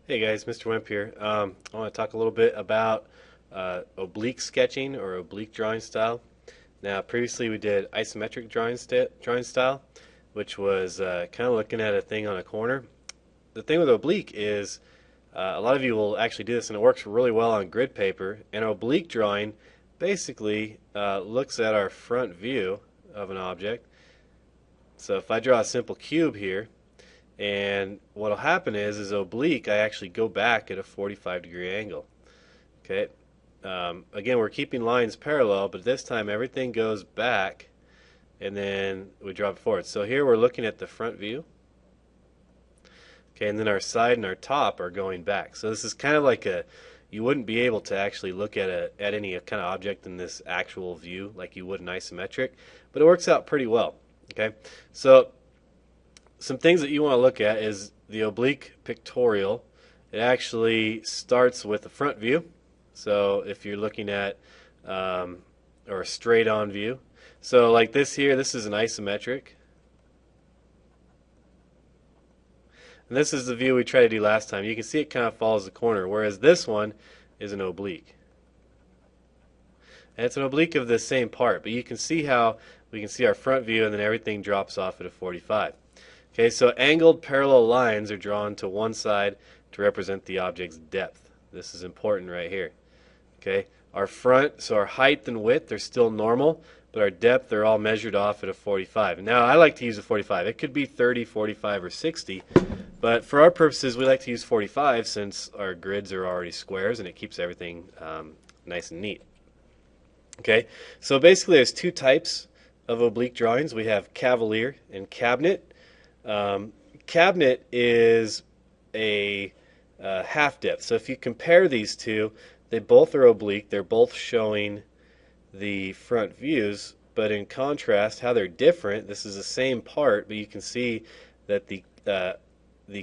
Hey guys, Mr. Wimp here. I want to talk a little bit about oblique sketching or oblique drawing style. Now, previously we did isometric drawing style, which was kind of looking at a thing on a corner. The thing with oblique is a lot of you will actually do this, and it works really well on grid paper. And oblique drawing basically looks at our front view of an object. So if I draw a simple cube here, and what will happen is oblique, I actually go back at a 45-degree angle. Okay. Again, we're keeping lines parallel, but this time everything goes back, and then we drop it forward. So here we're looking at the front view. Okay, and then our side and our top are going back. So this is kind of like you wouldn't be able to actually look at any kind of object in this actual view like you would in isometric, but it works out pretty well. Okay, so some things that you want to look at is the oblique pictorial. It actually starts with the front view. So if you're looking at or a straight on view. So like this here, this is an isometric. And this is the view we tried to do last time. You can see it kind of follows the corner, whereas this one is an oblique. And it's an oblique of the same part, but you can see how we can see our front view and then everything drops off at a 45. Okay, so angled parallel lines are drawn to one side to represent the object's depth. This is important right here. Okay, our front, so our height and width are still normal, but our depth are all measured off at a 45. Now I like to use a 45. It could be 30, 45, or 60, but for our purposes we like to use 45 since our grids are already squares and it keeps everything nice and neat. Okay, so basically there's two types of oblique drawings. We have cavalier and cabinet. Cabinet is a half depth. So if you compare these two, they both are oblique. They're both showing the front views, but in contrast, how they're different. This is the same part, but you can see that the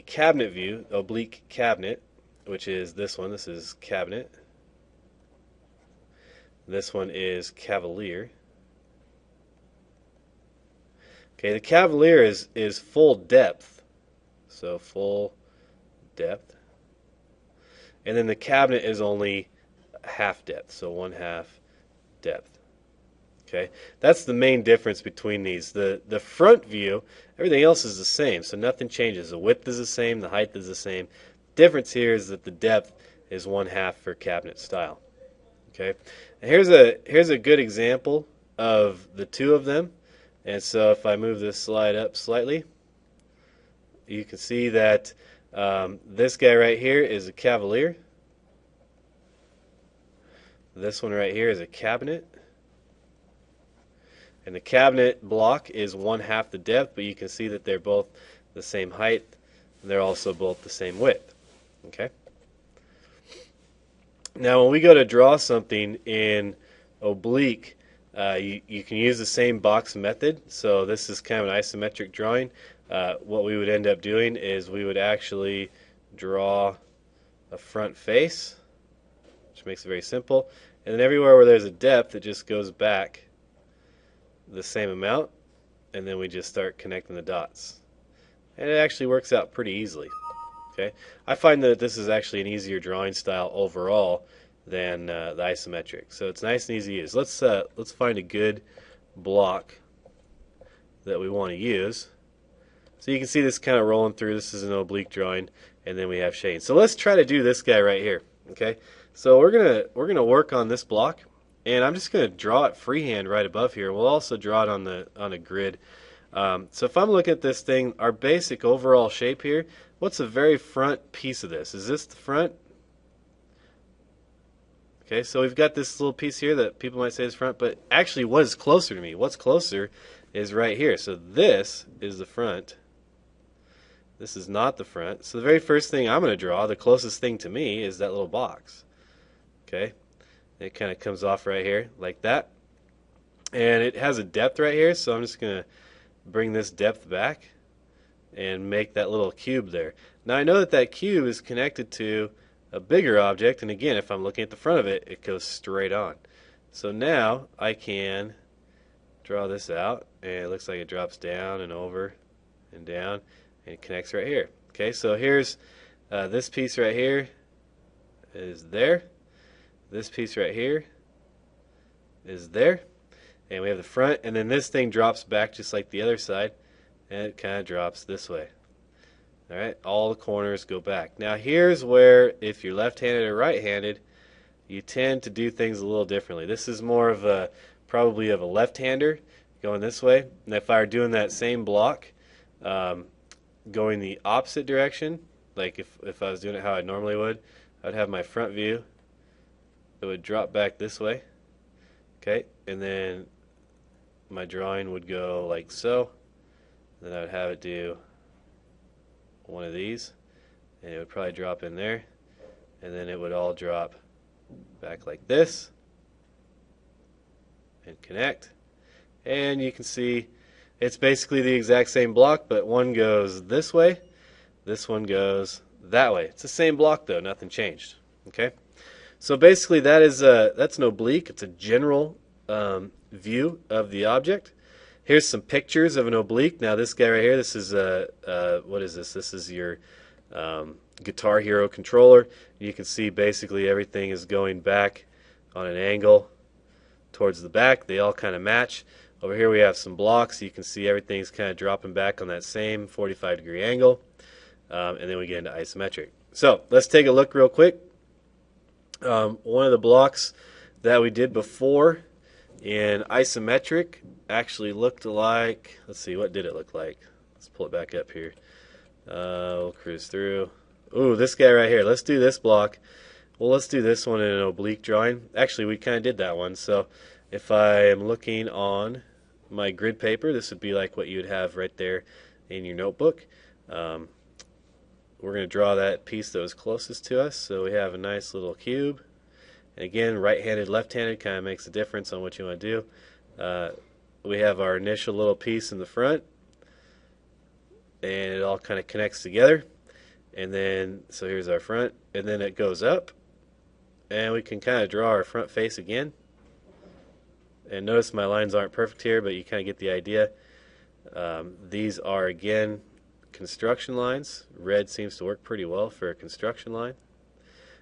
cabinet view, oblique cabinet, which is this one. This is cabinet. This one is cavalier. Okay, the cavalier is full depth, so full depth, and then the cabinet is only half depth, so 1/2 depth. Okay, that's the main difference between these. The front view, everything else is the same, so nothing changes. The width is the same, the height is the same. Difference here is that the depth is 1/2 for cabinet style. Okay, and here's a good example of the two of them. And so if I move this slide up slightly, you can see that this guy right here is a cavalier. This one right here is a cabinet. And the cabinet block is 1/2 the depth, but you can see that they're both the same height, and they're also both the same width. Okay. Now when we go to draw something in oblique, you can use the same box method. So this is kind of an isometric drawing. What we would end up doing is we would actually draw a front face, which makes it very simple. And then everywhere where there's a depth, it just goes back the same amount. And then we just start connecting the dots. And it actually works out pretty easily. Okay, I find that this is actually an easier drawing style overall than the isometric. So it's nice and easy to use. Let's find a good block that we want to use. So you can see this kind of rolling through. This is an oblique drawing, and then we have shading. So let's try to do this guy right here. Okay, so we're gonna work on this block, and I'm just gonna draw it freehand right above here. We'll also draw it on a grid. So if I'm looking at this thing, our basic overall shape here. What's the very front piece of this? Is this the front? Okay, so we've got this little piece here that people might say is front, but actually what is closer to me? What's closer is right here. So this is the front. This is not the front. So the very first thing I'm going to draw, the closest thing to me, is that little box. Okay, it kind of comes off right here like that. And it has a depth right here, so I'm just going to bring this depth back and make that little cube there. Now I know that that cube is connected to a bigger object, and again, if I'm looking at the front of it, it goes straight on. So now I can draw this out, and it looks like it drops down and over and down, and it connects right here. Okay, so here's This piece right here is there. This piece right here is there. And we have the front, and then this thing drops back just like the other side, and it kind of drops this way. All right, all the corners go back. Now here's where, if you're left-handed or right-handed, you tend to do things a little differently. This is more of a, probably of a left-hander going this way. And if I were doing that same block, going the opposite direction, like if I was doing it how I normally would, I'd have my front view. It would drop back this way. Okay, and then my drawing would go like so. Then I would have it do one of these, and it would probably drop in there, and then it would all drop back like this and connect. And you can see it's basically the exact same block, but one goes this way, this one goes that way. It's the same block though, nothing changed. Okay, so basically that's an oblique. It's a general view of the object. Here's some pictures of an oblique. Now this guy right here, this is what is this? This is your Guitar Hero controller. You can see basically everything is going back on an angle towards the back. They all kind of match. Over here we have some blocks. You can see everything's kind of dropping back on that same 45-degree angle. And then we get into isometric. So let's take a look real quick. One of the blocks that we did before in isometric actually looked like, let's see, what did it look like? Let's pull it back up here. We'll cruise through. Ooh, this guy right here. Let's do this block. Well, let's do this one in an oblique drawing. Actually, we kind of did that one. So if I am looking on my grid paper, this would be like what you would have right there in your notebook. We're going to draw that piece that was closest to us. So we have a nice little cube. And again, right-handed, left-handed kind of makes a difference on what you want to do. We have our initial little piece in the front, and it all kind of connects together. And then, so here's our front, and then it goes up, and we can kind of draw our front face again. And notice my lines aren't perfect here, but you kind of get the idea. These are, again, construction lines. Red seems to work pretty well for a construction line.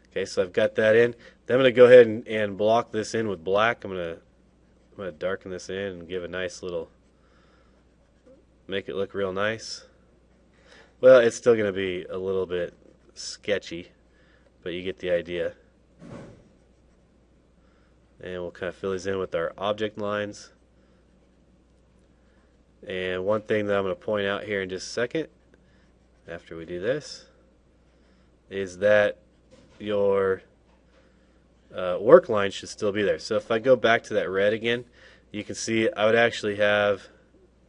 Okay, so I've got that in. Then I'm going to go ahead and block this in with black. I'm going to darken this in and give a nice little, make it look real nice. Well, it's still going to be a little bit sketchy, but you get the idea. And we'll kind of fill these in with our object lines. And one thing that I'm going to point out here in just a second, after we do this, is that your work line should still be there. So if I go back to that red again, you can see I would actually have,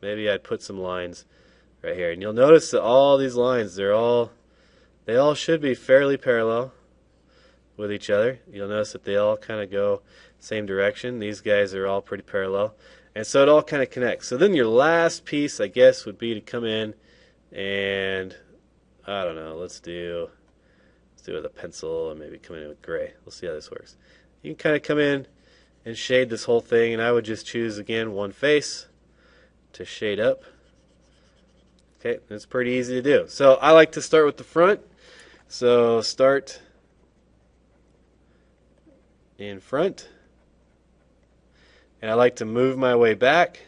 maybe I'd put some lines right here. And you'll notice that all these lines, they all should be fairly parallel with each other. You'll notice that they all kind of go same direction. These guys are all pretty parallel. And so it all kind of connects. So then your last piece, I guess, would be to come in and, I don't know, let's do it with a pencil and maybe come in with gray. We'll see how this works. You can kind of come in and shade this whole thing, and I would just choose, again, one face to shade up. Okay, it's pretty easy to do. So I like to start with the front. So start in front. And I like to move my way back.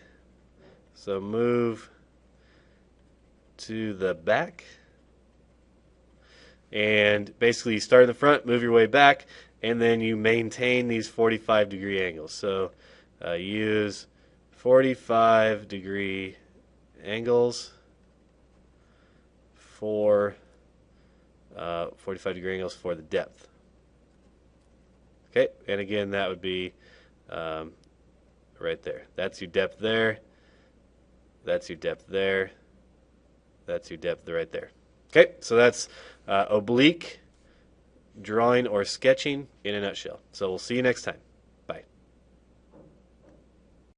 So move to the back. And basically you start in the front, move your way back, and then you maintain these 45-degree angles. So use 45-degree angles for 45-degree angles for the depth. Okay, and again that would be right there. That's your depth there. That's your depth there. That's your depth right there. Okay, so that's oblique drawing or sketching in a nutshell. So we'll see you next time.